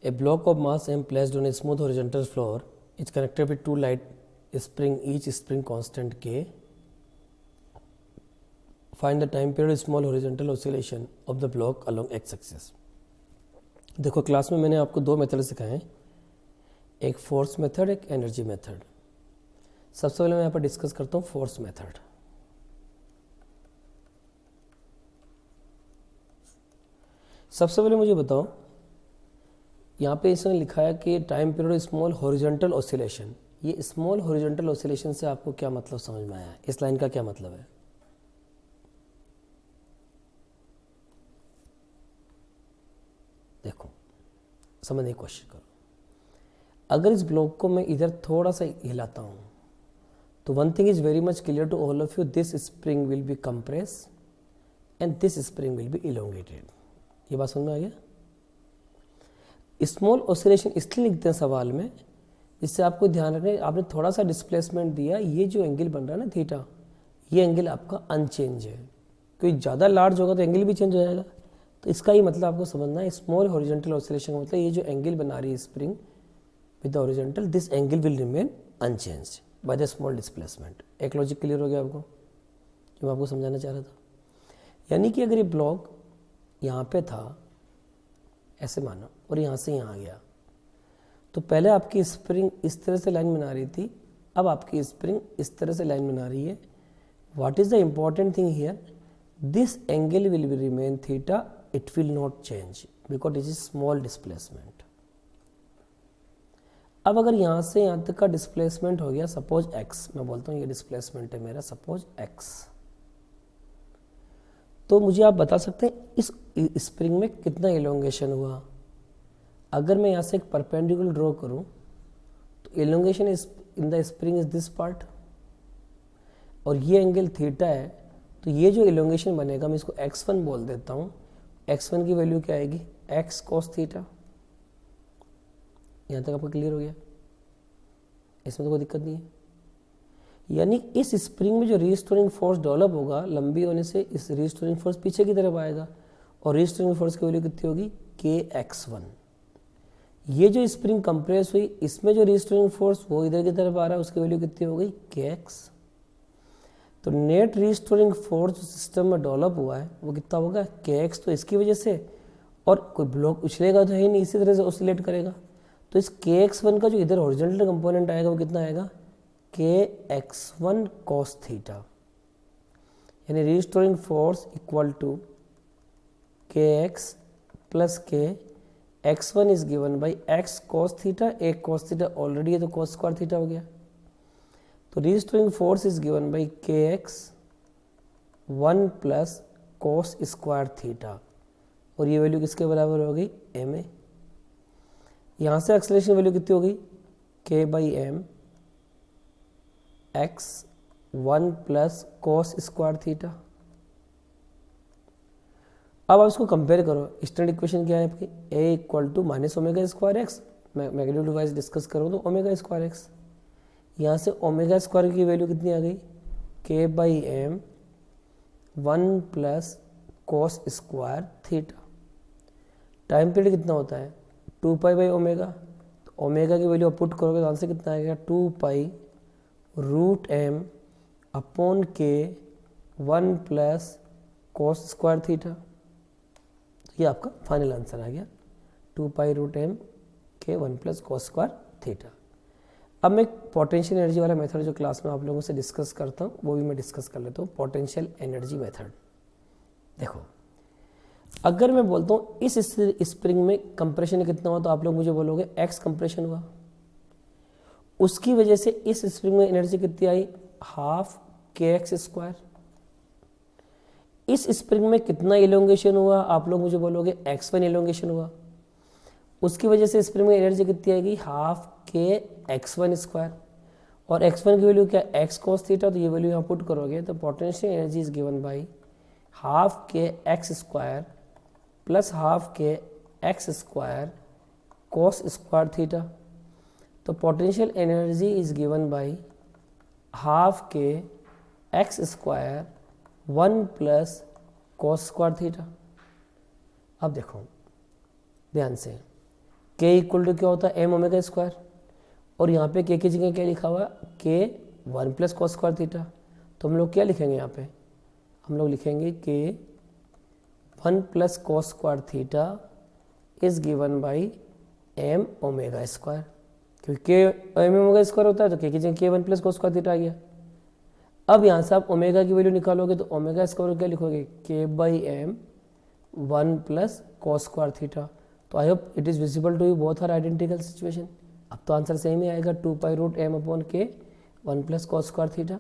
A block of mass m placed on a smooth horizontal floor is connected with two light spring, each spring constant k. Find the time period small horizontal oscillation of the block along x axis. देखो class में मैंने आपको दो method सिखाए हैं, एक force method, एक energy method. सबसे पहले मैं यहाँ पर डिस्कस करता हूँ फोर्स मेथड। सबसे पहले मुझे बताओ, यहाँ पे इसने लिखा है कि time period small horizontal oscillation. ये स्मॉल हॉरिजॉन्टल ऑसिलेशन से आपको क्या मतलब समझ में आया है? इस लाइन का क्या मतलब है? देखो, समझने की कोशिश करो। अगर इस ब्लॉक को मैं इधर थोड़ा सा हिलाता हूँ तो one thing is very much clear to all of you, this spring will be compress and this spring will be elongated. ये बात समझ में आ गया? स्मॉल ऑसिलेशन इसलिए लिखते हैं सवाल में, जिससे आपको ध्यान रखना है, आपने थोड़ा सा डिस्प्लेसमेंट दिया, ये जो एंगल बन रहा है ना थीटा, ये एंगल आपका अनचेंज है। क्योंकि ज़्यादा लार्ज होगा तो एंगल भी चेंज हो जाएगा। तो इसका ही मतलब आपको समझना है, स्मॉल हॉरिजॉन्टल ऑसिलेशन का मतलब ये जो एंगल बना रही है spring with the horizontal, this angle will remain unchanged by the small displacement. एक लॉजिक क्लियर हो गया आपको, जो मैं आपको समझाना चाह रहा था। यानी कि अगर ये ब्लॉक यहाँ पे था, ऐसे मानो, और यहाँ से यहाँ आ गया, तो पहले आपकी स्प्रिंग इस तरह से लाइन बना रही थी, अब आपकी स्प्रिंग इस तरह से लाइन बना रही है। What is the important thing here? This angle will be remain theta, it will not change because it is small displacement. अब अगर यहाँ से यहाँ तक का डिस्प्लेसमेंट हो गया सपोज x, मैं बोलता हूँ ये डिस्प्लेसमेंट है मेरा, सपोज x, तो मुझे आप बता सकते हैं इस स्प्रिंग में कितना इलोंगेशन हुआ। अगर मैं यहाँ से एक परपेंडिकुलर ड्रॉ करूँ तो elongation in the spring is this part, और ये एंगल थीटा है, तो ये जो इलोंगेशन बनेगा मैं इसको x1 बोल देता हूँ। x1 की वैल्यू क्या आएगी? x cos theta. यहाँ तक आपको क्लियर हो गया? इसमें तो कोई दिक्कत नहीं है। यानी इस स्प्रिंग में जो रीस्टोरिंग फोर्स डेवलप होगा, लंबी होने से इस रीस्टोरिंग फोर्स पीछे की तरफ आएगा, और रीस्टोरिंग फोर्स की वैल्यू कितनी होगी? kx1। ये जो स्प्रिंग कंप्रेस हुई, इसमें जो रीस्टोरिंग फोर्स वो इधर की तरफ आ रहा है, उसकी वैल्यू कितनी हो गई? kx। तो नेट रीस्टोरिंग फोर्स जो सिस्टम में डेवलप हुआ है वो कितना होगा? kx। तो इसकी वजह से, और कोई ब्लॉक उछलेगा तो है ही नहीं, इसी तरह से ऑसिलेट करेगा, तो इस kx1 का जो इधर हॉरिजॉन्टल कंपोनेंट आएगा वो कितना आएगा? kx1 cos theta. यानी restoring force equal to kx plus k, x1 is given by x cos theta. एक cos थीटा ऑलरेडी है तो cos स्क्वायर थीटा हो गया। तो restoring force is given by kx1 plus cos square theta, और ये value किसके बराबर हो गई? ma। यहाँ से एक्सेलरेशन वैल्यू कितनी हो गई? k by M x1 plus cos square theta. अब आप इसको कंपेयर करो। स्टैंडर्ड इक्वेशन क्या है आपकी? a equal to minus omega square x, magnitude wise discuss करो तो ओमेगा स्क्वायर एक्स। यहाँ से ओमेगा स्क्वायर की वैल्यू कितनी आ गई? k by M 1 plus cos square theta. Time period कितना होता है? 2 पाई बाई ओमेगा। तो ओमेगा की वैल्यू पुट करोगे तो आंसर कितना आएगा? 2 पाई रूट एम अपॉन के 1 प्लस cos स्क्वायर थीटा। ये आपका फाइनल आंसर आ गया, 2 पाई रूट एम के 1 प्लस cos स्क्वायर थीटा। अब मैं पोटेंशियल एनर्जी वाला मेथड जो क्लास में आप लोगों से डिस्कस करता हूँ वो भी मैं डिस्कस कर लेता हूँ, पोटेंशियल एनर्जी मेथड। देखो, अगर मैं बोलता हूँ इस स्प्रिंग में कंप्रेशन कितना हुआ, तो आप लोग मुझे बोलोगे x कंप्रेशन हुआ, उसकी वजह से इस स्प्रिंग में एनर्जी कितनी आई? Half kx square. इस स्प्रिंग में कितना इलोंगेशन हुआ, आप लोग मुझे बोलोगे x1 इलोंगेशन हुआ, उसकी वजह से स्प्रिंग में एनर्जी कितनी आएगी? हाफ के x1 स्क्वायर। और x1 की वैल्यू क्या? x cos theta. तो ये वैल्यू यहाँ पुट करोगे तो potential energy is given by half K x square plus half K x square cos square theta. तो potential energy is given by half K x square 1 plus cos square theta. अब देखो ध्यान से, के equal to क्या होता है M omega square, और यहाँ पे के की जगह क्या लिखा हुआ के 1 प्लस कॉस स्क्वायर थीटा। तो हम लोग क्या लिखेंगे यहाँ पे, हम लोग लिखेंगे k 1 plus cos square theta is given by M omega square, क्योंकि के एम ओमेगा स्क्वायर होता है तो के की जगह के 1 प्लस कॉस स्क्वायर थीटा आ गया। अब यहाँ से आप ओमेगा की वैल्यू निकालोगे तो ओमेगा स्क्वायर क्या लिखोगे K by M 1 plus cos square theta. तो I hope it is visible to you, both are identical situation. अब तो आंसर सेम ही आएगा 2 पाई रूट एम अपॉन के 1 प्लस कॉस स्क्वायर थीटा।